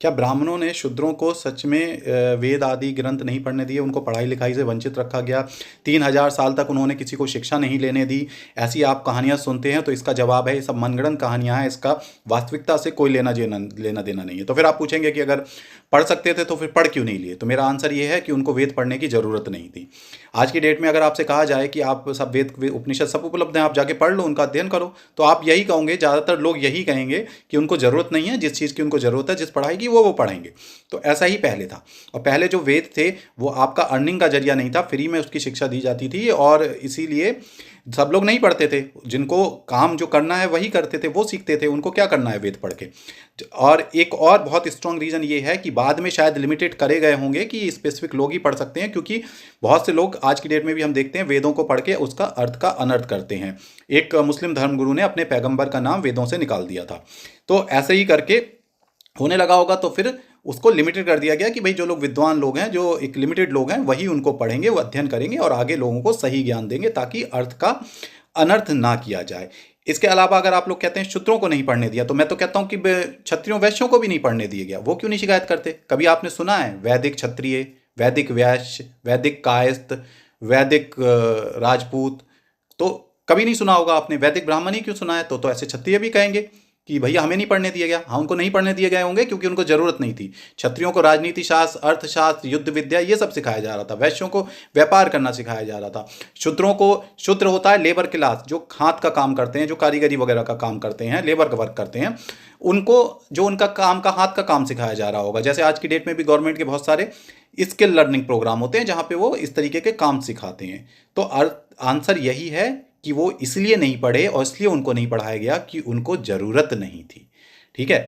क्या ब्राह्मणों ने शूद्रों को सच में वेद आदि ग्रंथ नहीं पढ़ने दिए, उनको पढ़ाई लिखाई से वंचित रखा गया, 3000 साल तक उन्होंने किसी को शिक्षा नहीं लेने दी, ऐसी आप कहानियां सुनते हैं? तो इसका जवाब है ये सब मनगढ़ंत कहानियां हैं, इसका वास्तविकता से कोई लेना देना नहीं है। तो फिर आप पूछेंगे कि अगर पढ़ सकते थे तो फिर पढ़ क्यों नहीं लिए? तो मेरा आंसर ये है कि उनको वेद पढ़ने की ज़रूरत नहीं थी। आज की डेट में अगर आपसे कहा जाए कि आप सब उपनिषद सब उपलब्ध हैं, आप जाके पढ़ लो, उनका अध्ययन करो, तो आप यही कहोगे, ज़्यादातर लोग यही कहेंगे कि उनको ज़रूरत नहीं है, जिस चीज़ की उनको ज़रूरत है, जिस पढ़ाई की वो पढ़ेंगे। तो ऐसा ही पहले था। और पहले जो वेद थे वो आपका अर्निंग का जरिया नहीं था, फ्री में उसकी शिक्षा दी जाती थी, और इसीलिए सब लोग नहीं पढ़ते थे। जिनको काम जो करना है वही करते थे, वो सीखते थे, उनको क्या करना है वेद पढ़ के। और एक और बहुत स्ट्रांग रीज़न ये है कि बाद में शायद लिमिटेड करे गए होंगे कि स्पेसिफिक लोग ही पढ़ सकते हैं, क्योंकि बहुत से लोग आज की डेट में भी हम देखते हैं वेदों को पढ़ के उसका अर्थ का अनर्थ करते हैं। एक मुस्लिम धर्मगुरु ने अपने पैगंबर का नाम वेदों से निकाल दिया था। तो ऐसे ही करके होने लगा होगा, तो फिर उसको लिमिटेड कर दिया गया कि भाई जो लोग विद्वान लोग हैं, जो एक लिमिटेड लोग हैं, वही उनको पढ़ेंगे, वो अध्ययन करेंगे और आगे लोगों को सही ज्ञान देंगे, ताकि अर्थ का अनर्थ ना किया जाए। इसके अलावा अगर आप लोग कहते हैं शूद्रों को नहीं पढ़ने दिया, तो मैं तो कहता हूँ कि क्षत्रियों वैश्यों को भी नहीं पढ़ने दिया गया। वो क्यों नहीं शिकायत करते? कभी आपने सुना है वैदिक क्षत्रिय, वैदिक वैश्य, वैदिक कायस्थ, वैदिक राजपूत? तो कभी नहीं सुना होगा आपने। वैदिक ब्राह्मण ही क्यों सुना है? तो ऐसे क्षत्रिय भी कहेंगे कि भैया हमें नहीं पढ़ने दिया गया। हाँ, उनको नहीं पढ़ने दिए गए होंगे क्योंकि उनको जरूरत नहीं थी। क्षत्रियों को राजनीति शास्त्र, अर्थशास्त्र, युद्ध विद्या ये सब सिखाया जा रहा था। वैश्यों को व्यापार करना सिखाया जा रहा था। शूद्रों को, शूद्र होता है लेबर क्लास, जो हाथ का काम करते हैं, जो कारीगरी वगैरह का काम करते हैं, लेबर का वर्क करते हैं, उनको जो उनका काम का हाथ का काम सिखाया जा रहा होगा। जैसे आज की डेट में भी गवर्नमेंट के बहुत सारे स्किल लर्निंग प्रोग्राम होते हैं जहाँ पे वो इस तरीके के काम सिखाते हैं। तो आंसर यही है कि वो इसलिए नहीं पढ़े और इसलिए उनको नहीं पढ़ाया गया कि उनको ज़रूरत नहीं थी। ठीक है।